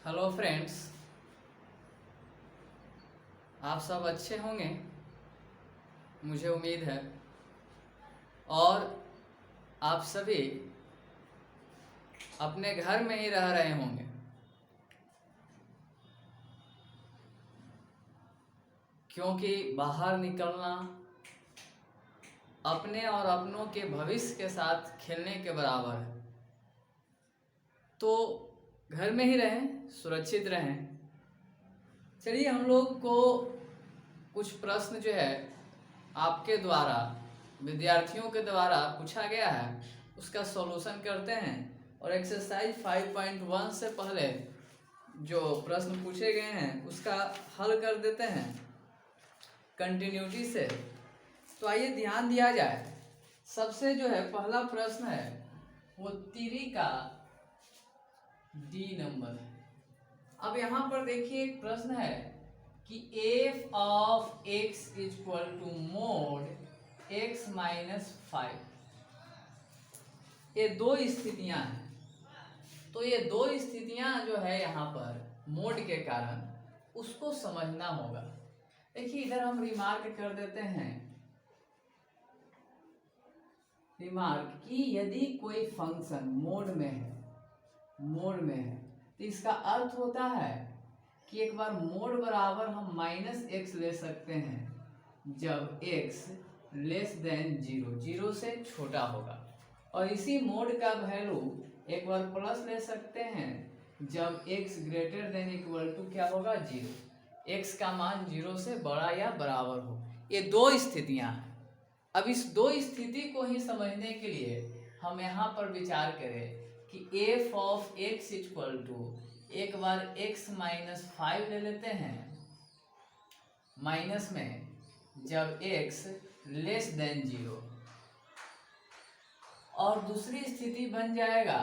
Hello friends, आप सब अच्छे होंगे मुझे उम्मीद है। और आप सभी अपने घर में ही रह रहे होंगे, क्योंकि बाहर निकलना अपने और अपनों के भविष्य के साथ खेलने के बराबर है। तो घर में ही रहें, सुरक्षित रहें। चलिए, हम लोग को कुछ प्रश्न जो है आपके द्वारा, विद्यार्थियों के द्वारा पूछा गया है, उसका सॉल्यूशन करते हैं। और एक्सरसाइज 5.1 से पहले जो प्रश्न पूछे गए हैं उसका हल कर देते हैं कंटिन्यूटी से। तो आइए ध्यान दिया जाए। सबसे जो है पहला प्रश्न है वो 3 का डी नंबर है। अब यहाँ पर देखिए एक प्रश्न है कि F of X equal to mod X minus 5। ये दो स्थितियां हैं। तो ये दो स्थितियां जो है यहाँ पर मोड के कारण उसको समझना होगा। देखिए, इधर हम रिमार्क कर देते हैं, रिमार्क कि यदि कोई फंक्शन मोड में है तो इसका अर्थ होता है कि एक बार मोड बराबर हम माइनस एक्स ले सकते हैं जब x लेस देन 0 से छोटा होगा। और इसी मोड का वैल्यू एक बार प्लस ले सकते हैं जब x greater than equal to क्या होगा 0, x का मान 0 से बड़ा या बराबर हो। ये दो स्थितियां हैं। अब इस दो स्थिति को ही समझने के लिए हम यहाँ पर विचार करें कि F of X equal to एक बार x माइनस 5 ले लेते हैं माइनस में जब x लेस देन 0, और दूसरी स्थिति बन जाएगा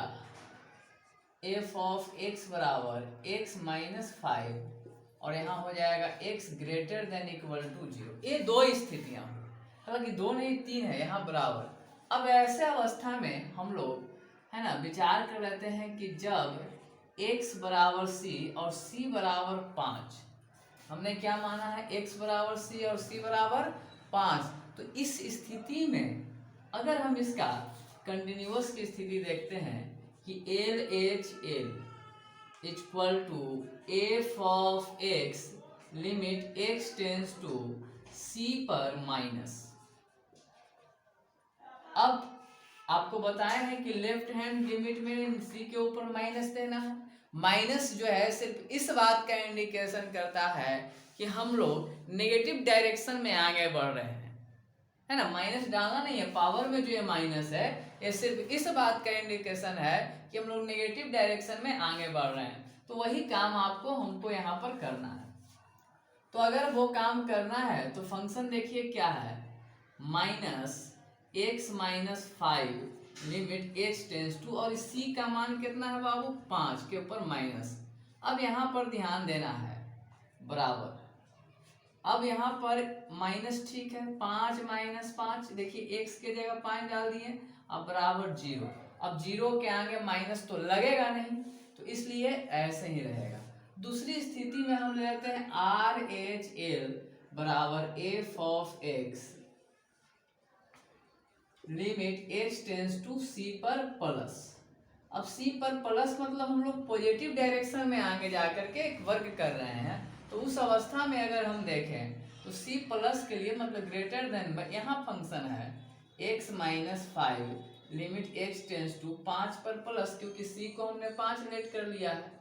एफ ऑफ x बराबर x माइनस 5 और यहाँ हो जाएगा x greater than equal to 0। ये दो स्थितियां, हालांकि दो नहीं तीन है यहाँ बराबर। अब ऐसे अवस्था में हम लोग है ना विचार कर लेते हैं कि जब x बराबर c और c बराबर 5, हमने क्या माना है x बराबर c और c बराबर 5, तो इस स्थिति में अगर हम इसका कंटिन्यूअस की स्थिति देखते हैं कि L H L equal to F of X limit x tends to c पर माइनस। अब आपको बताया है कि लेफ्ट हैंड लिमिट में c के ऊपर माइनस देना है। माइनस जो है सिर्फ इस बात का इंडिकेशन करता है कि हम लोग नेगेटिव डायरेक्शन में आगे बढ़ रहे हैं, है ना। माइनस डालना नहीं है, पावर में जो ये माइनस है ये सिर्फ इस बात का इंडिकेशन है कि हम लोग नेगेटिव डायरेक्शन में आगे बढ़ रहे हैं। तो वही काम आपको हमको यहाँ पर करना है। तो अगर वो काम करना है तो फंक्शन देखिए क्या है, minus X minus 5 limit X tends to, और c का मान कितना है बाबू 5 के ऊपर माइनस। अब यहाँ पर ध्यान देना है बराबर। अब यहाँ पर माइनस ठीक है, 5 माइनस 5, देखिए x के जगह 5 डाल दिए, अब बराबर 0। अब 0 के आगे माइनस तो लगेगा नहीं, तो इसलिए ऐसे ही रहेगा। दूसरी स्थिति में हम लेते हैं आर एच एल बराबर F of X limit x tends to c पर प्लस। अब c पर प्लस मतलब हम लोग पॉजिटिव डायरेक्शन में आगे जाकर के एक वर्क कर रहे हैं। तो उस अवस्था में अगर हम देखें तो c प्लस के लिए मतलब ग्रेटर देन, यहाँ फंक्शन है x minus 5 limit x tends to 5 पर प्लस, क्योंकि c को हमने 5 लेट कर लिया है।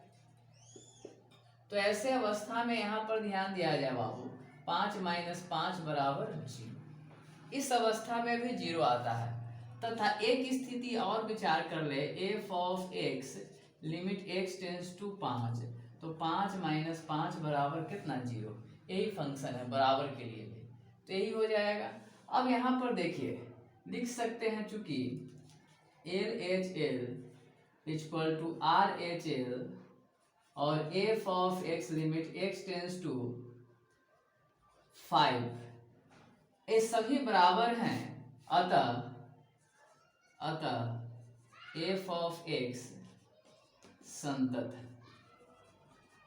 तो ऐसे अवस्था में यहाँ पर ध्यान दिया जाए बाबू, 5 माइनस 5 बराबर 0। इस अवस्था में भी 0 आता है। तथा एक स्थिति और विचार कर ले, F of X limit x tends to 5, तो 5 माइनस 5 बराबर कितना 0। यही फंक्शन है बराबर के लिए भी, तो यही हो जाएगा। अब यहाँ पर देखिए लिख सकते हैं, चूंकि L H L equal to R H L और F of X limit x tends to 5 ये सभी बराबर हैं। अतः एफ ऑफ एक्स संतत है।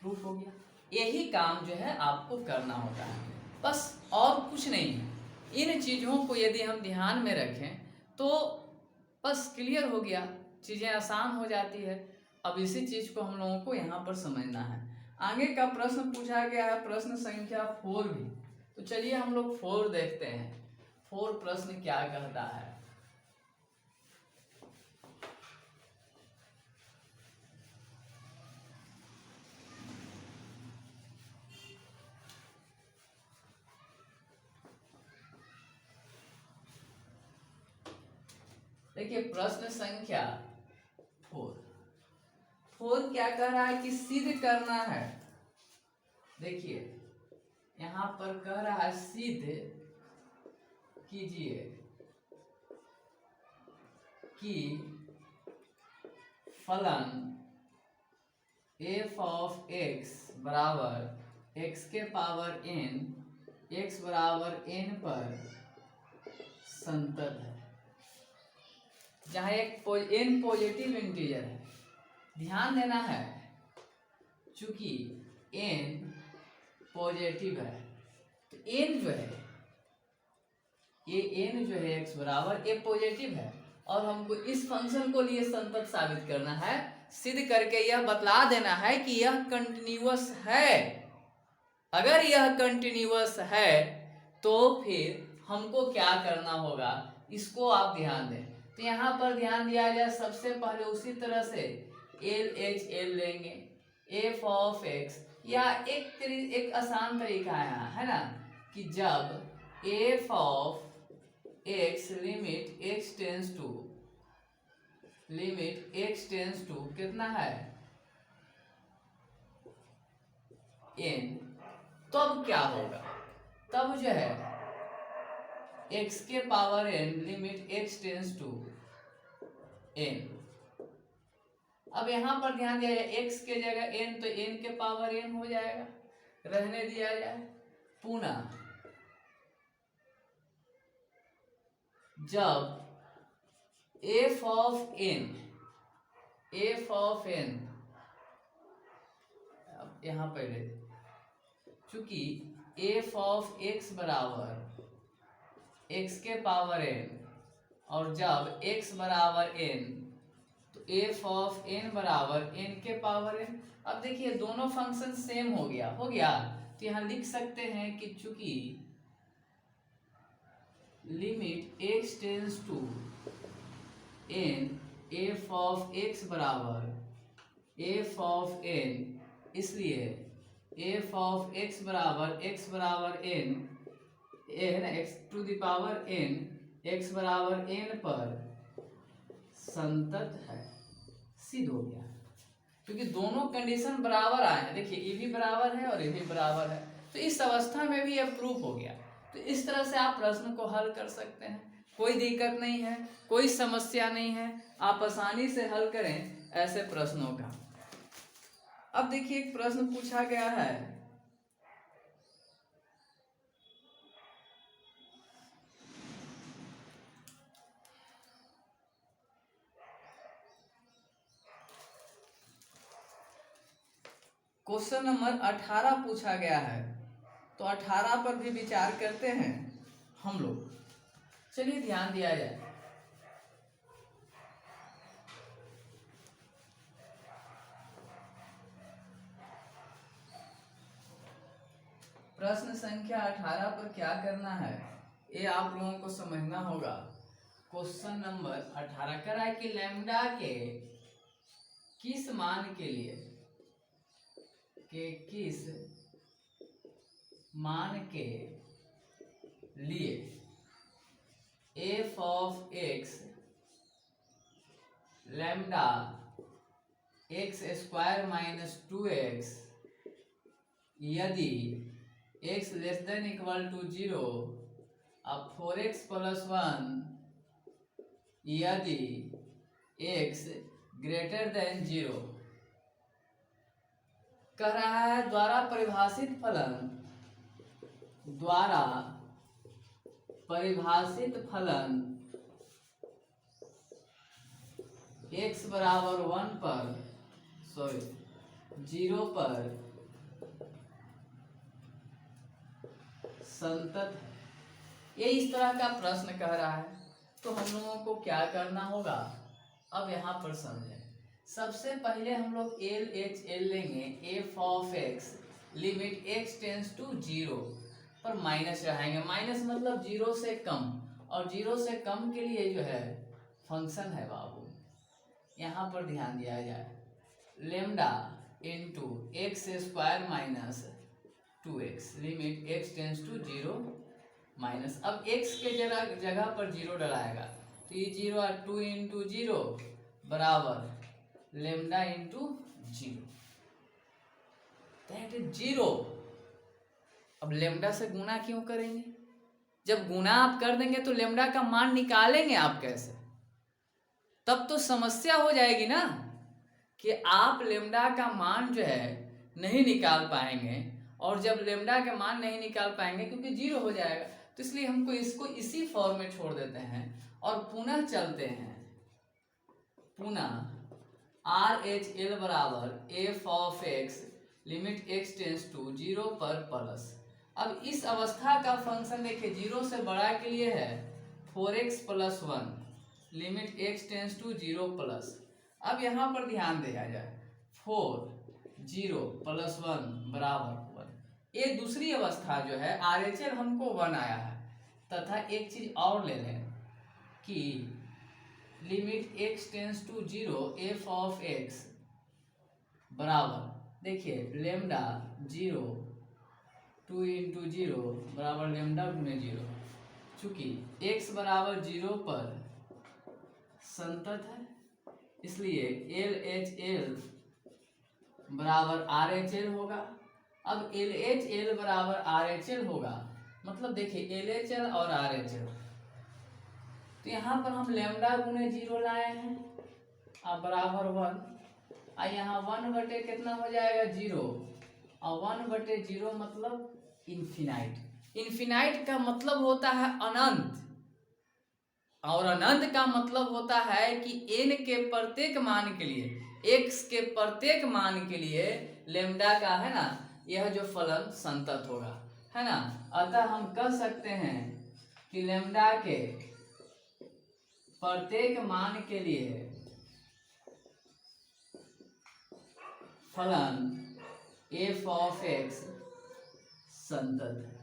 प्रूफ हो गया। यही काम जो है आपको करना होता है, बस और कुछ नहीं है। इन चीज़ों को यदि हम ध्यान में रखें तो बस क्लियर हो गया, चीज़ें आसान हो जाती है। अब इसी चीज़ को हम लोगों को यहाँ पर समझना है। आगे का प्रश्न पूछा गया है प्रश्न संख्या 4 भी, तो चलिए हम लोग 4 देखते हैं। 4 प्रश्न क्या कहता है। देखिए प्रश्न संख्या 4 क्या कह रहा है कि सिद्ध करना है। देखिए यहाँ पर कह रहा है सिद्ध कीजिए कि फलन f ऑफ x बराबर x के पावर n x बराबर n पर संतत है, जहाँ एक n पॉजिटिव इंटीजर है। ध्यान देना है चूंकि n पॉजिटिव है तो n जो है ये n जो है x बराबर a पॉजिटिव है, और हमको इस फंक्शन को लिए संतत साबित करना है। सिद्ध करके यह बतला देना है कि यह कंटिन्यूअस है। अगर यह कंटिन्यूअस है तो फिर हमको क्या करना होगा, इसको आप ध्यान दें। तो यहाँ पर ध्यान दिया जाए, सबसे पहले उसी तरह से LHL लेंगे f ऑफ x, या एक आसान तरीका है ना, कि जब f of x limit x tends to कितना है n, तब क्या होगा, तब जो है x के power n limit x tends to n। अब यहाँ पर ध्यान दिया जाए x के जगह n, तो n के पावर n हो जाएगा, रहने दिया जाए। पुनः जब f ऑफ n अब यहाँ पहले चूंकि f ऑफ x बराबर x के पावर n, और जब x बराबर n तो f ऑफ n बराबर n के पावर n। अब देखिए दोनों फंक्शन सेम हो गया तो यहाँ लिख सकते हैं कि चूंकि limit x tends to n f of x बराबर f ऑफ n, इसलिए f ऑफ x बराबर n x to the power n x बराबर n पर संतत है। सिद्ध हो गया क्योंकि दोनों कंडीशन बराबर आए हैं। देखिए ये भी बराबर है और ये भी बराबर है, तो इस अवस्था में भी यह प्रूफ हो गया। तो इस तरह से आप प्रश्न को हल कर सकते हैं, कोई दिक्कत नहीं है, कोई समस्या नहीं है, आप आसानी से हल करें ऐसे प्रश्नों का। अब देखिए एक प्रश्न पूछा गया है, क्वेश्चन नंबर 18 पूछा गया है, तो 18 पर भी विचार करते हैं हम लोग। चलिए ध्यान दिया जाए। प्रश्न संख्या 18 पर क्या करना है ये आप लोगों को समझना होगा। क्वेश्चन नंबर 18 कह रहा है कि लैम्डा के किस मान के लिए किस मान के लिए f of x lambda x square minus 2x यदि x less than equal to 0 अब 4x प्लस 1 यदि x ग्रेटर देन 0 कह रहा है द्वारा परिभाषित फलन x बराबर 0 पर संतत है। ये इस तरह का प्रश्न कह रहा है, तो हम लोगों को क्या करना होगा, अब यहाँ पर समझें। सबसे पहले हम लोग एल एच एल लेंगे, F of X limit X tends to 0 पर माइनस चढ़ाएंगे। माइनस मतलब 0 से कम, और 0 से कम के लिए जो है फंक्शन है बाबू, यहाँ पर ध्यान दिया जाए, lambda into X square minus 2x limit X tends to 0 minus, अब x के जगह पर 0 डलाएगा, तो ये 0 और 2 इंटू 0 बराबर लेमडा इंटू 0, दैट इज 0। अब लेमडा से गुना क्यों करेंगे, जब गुना आप कर देंगे तो लेमडा का मान निकालेंगे आप कैसे, तब तो समस्या हो जाएगी ना, कि आप लेमडा का मान जो है नहीं निकाल पाएंगे, और जब लेमडा का मान नहीं निकाल पाएंगे क्योंकि 0 हो जाएगा, तो इसलिए हमको इसको इसी फॉर्म में छोड़ देते हैं और पुनः चलते हैं, पुनः आर एच एल बराबर F of X limit X tends to 0 पर प्लस। अब इस अवस्था का फंक्शन देखिए 0 से बड़ा के लिए है 4x + 1 limit X tends to 0 plus. अब यहाँ पर ध्यान दिया जाए, 4 0 + 1 बराबर 1, ये दूसरी अवस्था जो है आर एच एल हमको 1 आया है, तथा एक चीज और ले लें कि limit X tends to 0 F of X बराबर, देखिए लेमडा 0 2 इंटू 0 बराबर लेमडा गुने 0, चूंकि x बराबर 0 पर संतत है, इसलिए एल एच एल बराबर आर एच एल होगा। अब एल एच एल बराबर आर एच एल होगा, मतलब देखिए एल एच एल और आर एच एल, तो यहाँ पर हम लेमडा गुने 0 लाए हैं, अब बराबर 1, और यहाँ 1 बटे कितना हो जाएगा 0, और 1 बटे 0 मतलब इन्फिनाइट। इन्फिनाइट का मतलब होता है अनंत, और अनंत का मतलब होता है कि n के प्रत्येक मान के लिए, x के प्रत्येक मान के लिए लेमडा का है ना यह जो फलन संतत होगा, है ना। अतः हम कह सकते हैं कि लेमडा के प्रत्येक मान के लिए फलन f ऑफ x संतत है।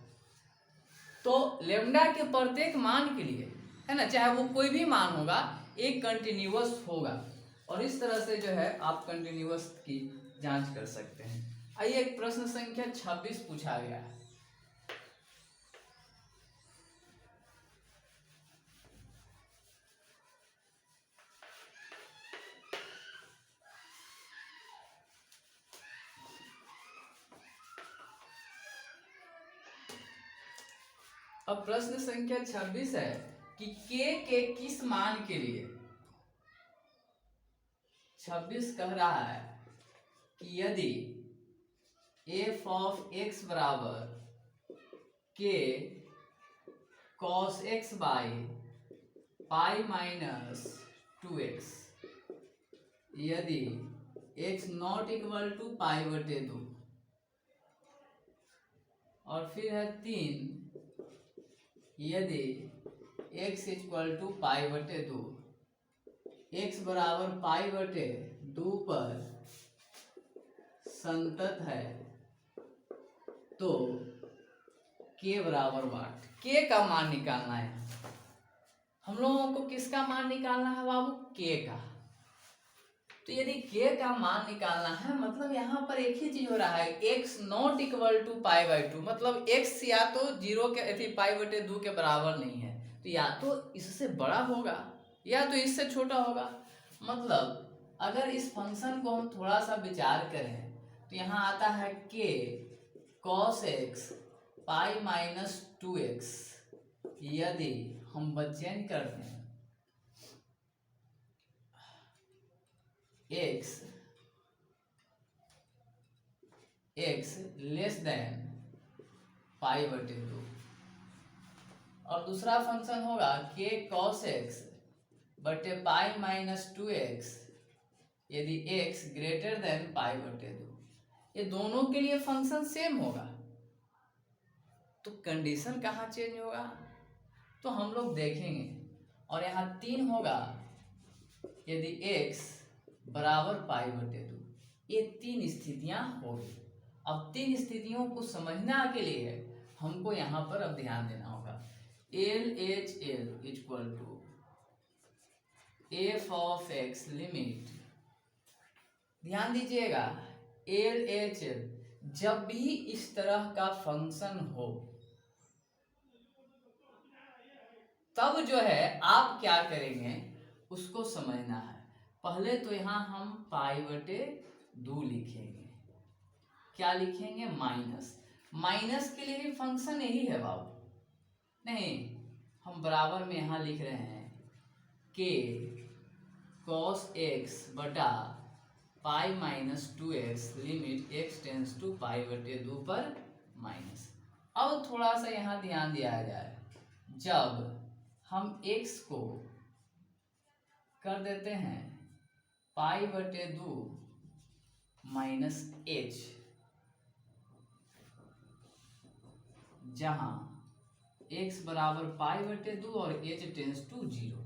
तो लेमडा के प्रत्येक मान के लिए, है ना, चाहे वो कोई भी मान होगा, एक कंटिन्यूअस होगा, और इस तरह से जो है आप कंटिन्यूअस की जांच कर सकते हैं। आइए एक प्रश्न संख्या 26 पूछा गया है। अब प्रश्न संख्या 26 है कि के किस मान के लिए, 26 कह रहा है कि यदि एफ ऑफ एक्स बराबर के cos x by pi minus 2x, यदि x not equal to pi बटे 2, और फिर है 3 यदि x इक्वल टू पाई बटे 2, x बराबर पाई बटे 2 पर संतत है, तो k बराबर वाट, k का मान निकालना है हम लोगों को। किसका मान निकालना है बाबू, k का। तो यदि k का मान निकालना है, मतलब यहाँ पर एक ही चीज हो रहा है, x not equal to pi by 2, मतलब x या तो 0 के पाई बटे 2 के बराबर नहीं है, तो या तो इससे बड़ा होगा या तो इससे छोटा होगा। मतलब अगर इस फंक्शन को हम थोड़ा सा विचार करें तो यहाँ आता है k cos x पाई माइनस 2x, यदि हम चेंज करते हैं x लेस देन पाई बटे 2, और दूसरा फंक्शन होगा k cos x बटे पाई माइनस 2x, यदि x ग्रेटर देन पाई बटे 2। ये दोनों के लिए फंक्शन सेम होगा, तो कंडीशन कहाँ चेंज होगा, तो हम लोग देखेंगे। और यहाँ 3 होगा यदि x बराबर पाई बटे 2, ये 3 स्थितियां होगी। अब 3 स्थितियों को समझना के लिए हमको यहाँ पर अब ध्यान देना होगा। LHL equal to f of x limit, ध्यान दीजिएगा, LHL जब भी इस तरह का फंक्शन हो तब जो है आप क्या करेंगे उसको समझना है। पहले तो यहाँ हम पाई बटे 2 लिखेंगे। क्या लिखेंगे, माइनस। माइनस के लिए भी फंक्शन यही है बाबू, नहीं हम बराबर में यहाँ लिख रहे हैं के cos x बटा pi minus 2x limit x tends to pi बटे 2 पर माइनस। अब थोड़ा सा यहाँ ध्यान दिया जाए, जब हम x को कर देते हैं पाई बटे 2 माइनस h, जहां x बराबर पाई बटे 2 और h टेंस टू 0,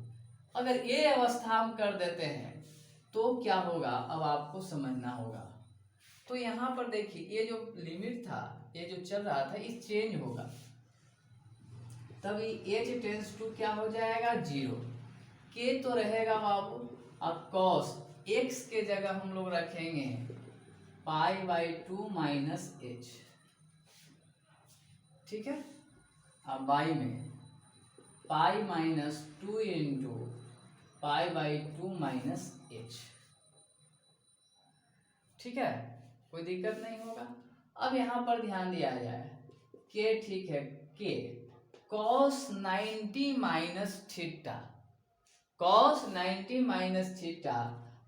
अगर ये अवस्था हम कर देते हैं तो क्या होगा, अब आपको समझना होगा। तो यहाँ पर देखिए ये जो लिमिट था, ये जो चल रहा था, ये चेंज होगा, तभी h टेंस टू क्या हो जाएगा 0, के तो रहेगा बाबू। अब cos x के जगह हम लोग रखेंगे पाई बाई 2 माइनस h, ठीक है। अब बाई में pi minus 2 into pi by 2 minus h, ठीक है, कोई दिक्कत नहीं होगा। अब यहाँ पर ध्यान दिया जाए के, ठीक है, के cos 90 minus theta, cos 90 minus theta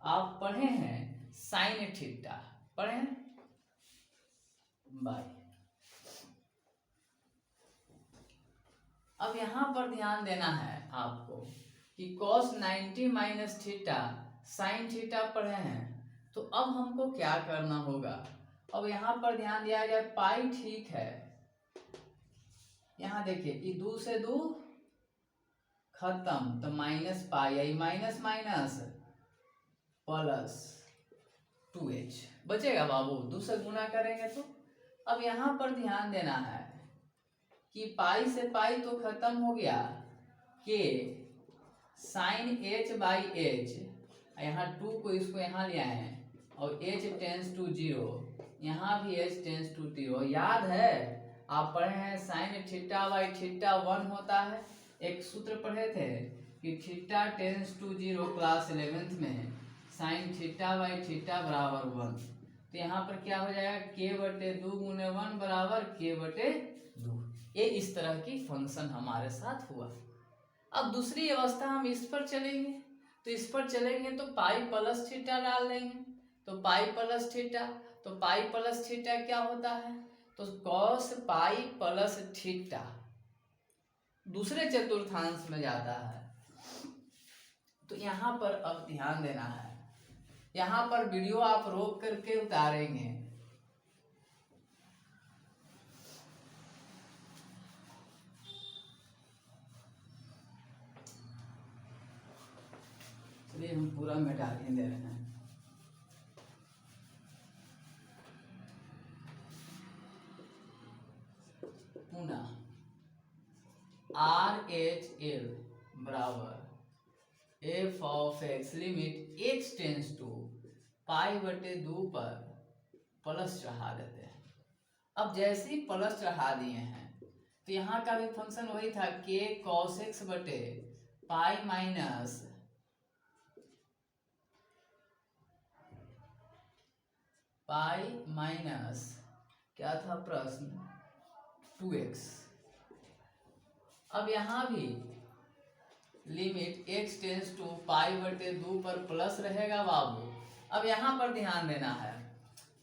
आप पढ़े हैं साइन थीटा, पढ़े हैं बाय। अब यहाँ पर ध्यान देना है आपको कि cos 90 minus theta sine theta पढ़े हैं, तो अब हमको क्या करना होगा। अब यहाँ पर ध्यान दिया जाए, पाई ठीक है, यहाँ देखिए ये 2 से 2 खत्म, तो माइनस पाई, आई माइनस माइनस प्लस 2h बचेगा बाबू, 2 से गुना करेंगे तो। अब यहाँ पर ध्यान देना है कि पाई से पाई तो खत्म हो गया, के साइन h बाई h, यहाँ 2 को इसको यहाँ ले आए हैं, और h टेंस टू 0, यहाँ भी h टेंस टू 0। याद है आप पढ़े हैं साइन थीटा बाई थीटा 1 होता है, एक सूत्र पढ़े थे कि theta tense to 0 class 11th में, साइन थीटा बाई थीटा बराबर 1। तो यहाँ पर क्या हो जाएगा, के बटे 2 गुने 1 बराबर के बटे 2। ये इस तरह की फंक्शन हमारे साथ हुआ। अब दूसरी अवस्था हम इस पर चलेंगे, तो इस पर चलेंगे तो पाई प्लस थीटा डाल देंगे, तो पाई प्लस थीटा, तो पाई प्लस थीटा क्या होता है, तो cos पाई प्लस थीटा दूसरे चतुर्थांश में जाता है। तो यहाँ पर अब ध्यान देना है, यहाँ पर वीडियो आप रोक करके उतारेंगे, चलिए हम पूरा मिटा ही दे रहे हैं। पुनः RHL बराबर f of x limit x tends to pi बटे 2 पर प्लस चढ़ा देते हैं। अब जैसे ही प्लस चढ़ा दिए हैं तो यहाँ का भी फंक्शन वही था, k cos x बटे पाई माइनस पाई माइनस क्या था प्रश्न 2x। अब यहाँ भी limit x tends to pi बटे 2 पर प्लस रहेगा बाबू। अब यहाँ पर ध्यान देना है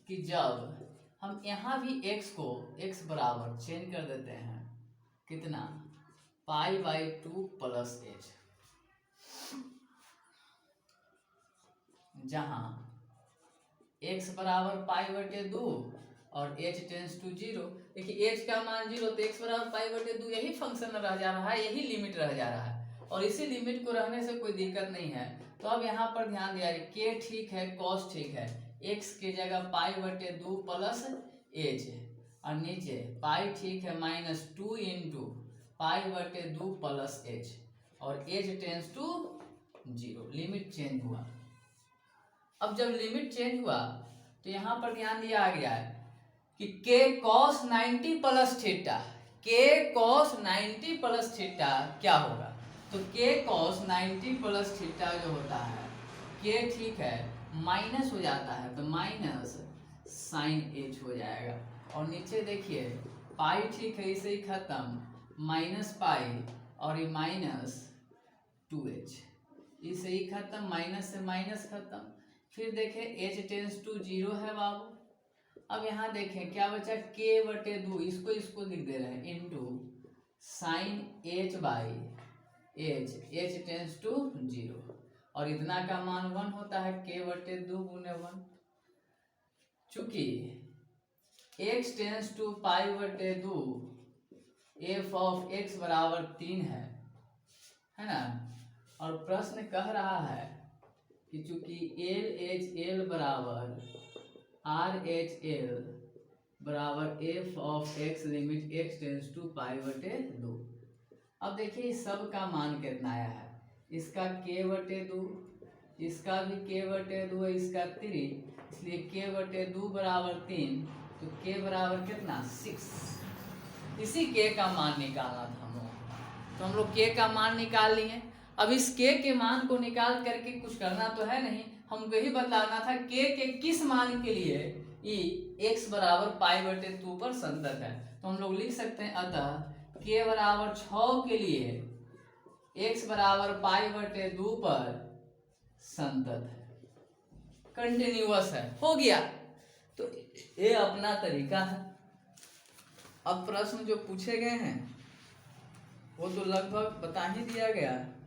कि जब हम यहाँ भी x को x बराबर चेंज कर देते हैं, कितना, पाई बाई 2 प्लस h, जहाँ x बराबर पाई बटे 2 और h टेंस टू 0। देखिए h का मान 0 तो x बराबर पाई बटे 2 यही फंक्शन रह जा रहा है, यही लिमिट रह जा रहा है और इसी लिमिट को रहने से कोई दिक्कत नहीं है। तो अब यहाँ पर ध्यान दिया k ठीक है, cos ठीक है, x की जगह पाई बटे 2 प्लस h और नीचे पाई ठीक है -2 इंटू पाई बटे 2 प्लस h और h tends to 0, limit change हुआ। अब जब लिमिट चेंज हुआ तो यहाँ पर ध्यान दिया गया है कि k cos 90 plus theta, k cos 90 plus theta क्या होगा, तो k cos 90 प्लस थीटा जो होता है k ठीक है माइनस हो जाता है तो माइनस साइन h हो जाएगा और नीचे देखिए पाई ठीक है इसे ही खत्म माइनस पाई और ये माइनस 2h इसे ही खत्म, माइनस से माइनस खत्म। फिर देखें h टेंस टू 0 है बाबू। अब यहाँ देखें क्या बचा, k बटे 2 इसको लिख दे रहे हैं into sine h by h tends to 0 और इतना का मान 1 होता है, k बटे 2 गुने 1। चूंकि x टेंस टू पाई बटे 2 f ऑफ x बराबर 3 है ना, और प्रश्न कह रहा है कि चूंकि LHL बराबर RHL बराबर f of x limit x tends to pi बटे 2। अब देखिए इस सब का मान कितना आया है, इसका k बटे 2, इसका भी k बटे 2, इसका 3, इसलिए k बटे 2 बराबर 3 तो k बराबर कितना 6। इसी k का मान निकालना था हम लोग, तो हम लोग k का मान निकाल लिए। अब इस k के मान को निकाल करके कुछ करना तो है नहीं, हमको यही बताना था k के किस मान के लिए x बराबर पाई बटे 2 पर संतत है। तो हम लोग लिख सकते हैं अतः k बराबर 6 के लिए x बराबर पाई बटे 2 पर संतत है, कंटिन्यूअस है। हो गया, तो ये अपना तरीका है। अब प्रश्न जो पूछे गए हैं वो तो लगभग बता ही दिया गया है।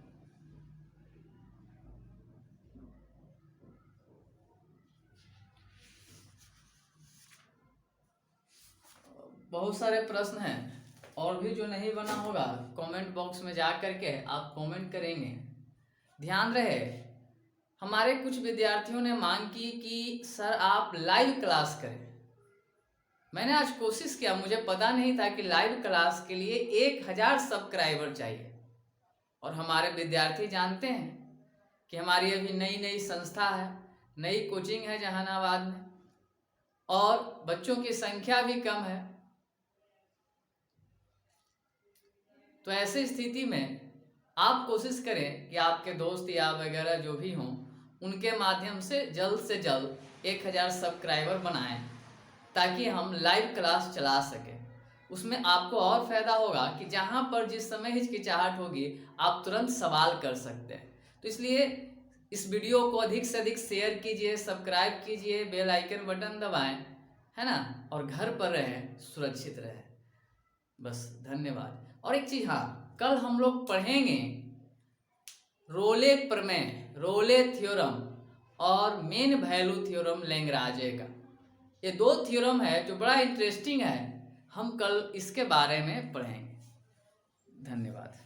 बहुत सारे प्रश्न हैं और भी जो नहीं बना होगा कमेंट बॉक्स में जा करके आप कमेंट करेंगे। ध्यान रहे हमारे कुछ विद्यार्थियों ने मांग की कि सर आप लाइव क्लास करें। मैंने आज कोशिश किया, मुझे पता नहीं था कि लाइव क्लास के लिए 1000 सब्सक्राइबर चाहिए और हमारे विद्यार्थी जानते हैं कि हमारी अभी नई संस्था है, नई कोचिंग है जहानाबाद में और बच्चों की संख्या भी कम है। तो ऐसी स्थिति में आप कोशिश करें कि आपके दोस्त या वगैरह जो भी हों उनके माध्यम से जल्द 1000 सब्सक्राइबर बनाएं ताकि हम लाइव क्लास चला सकें। उसमें आपको और फ़ायदा होगा कि जहां पर जिस समय हिचकिचाहट होगी आप तुरंत सवाल कर सकते हैं। तो इसलिए इस वीडियो को अधिक से अधिक शेयर कीजिए, सब्सक्राइब कीजिए, बेल आइकन बटन दबाएं, है ना, और घर पर रहें, सुरक्षित रहें। बस धन्यवाद। और एक चीज़, हाँ, कल हम लोग पढ़ेंगे रोले प्रमेय, रोले थ्योरम और मेन वैल्यू थ्योरम लैग्रांज का। ये 2 थ्योरम है जो बड़ा इंटरेस्टिंग है, हम कल इसके बारे में पढ़ेंगे। धन्यवाद।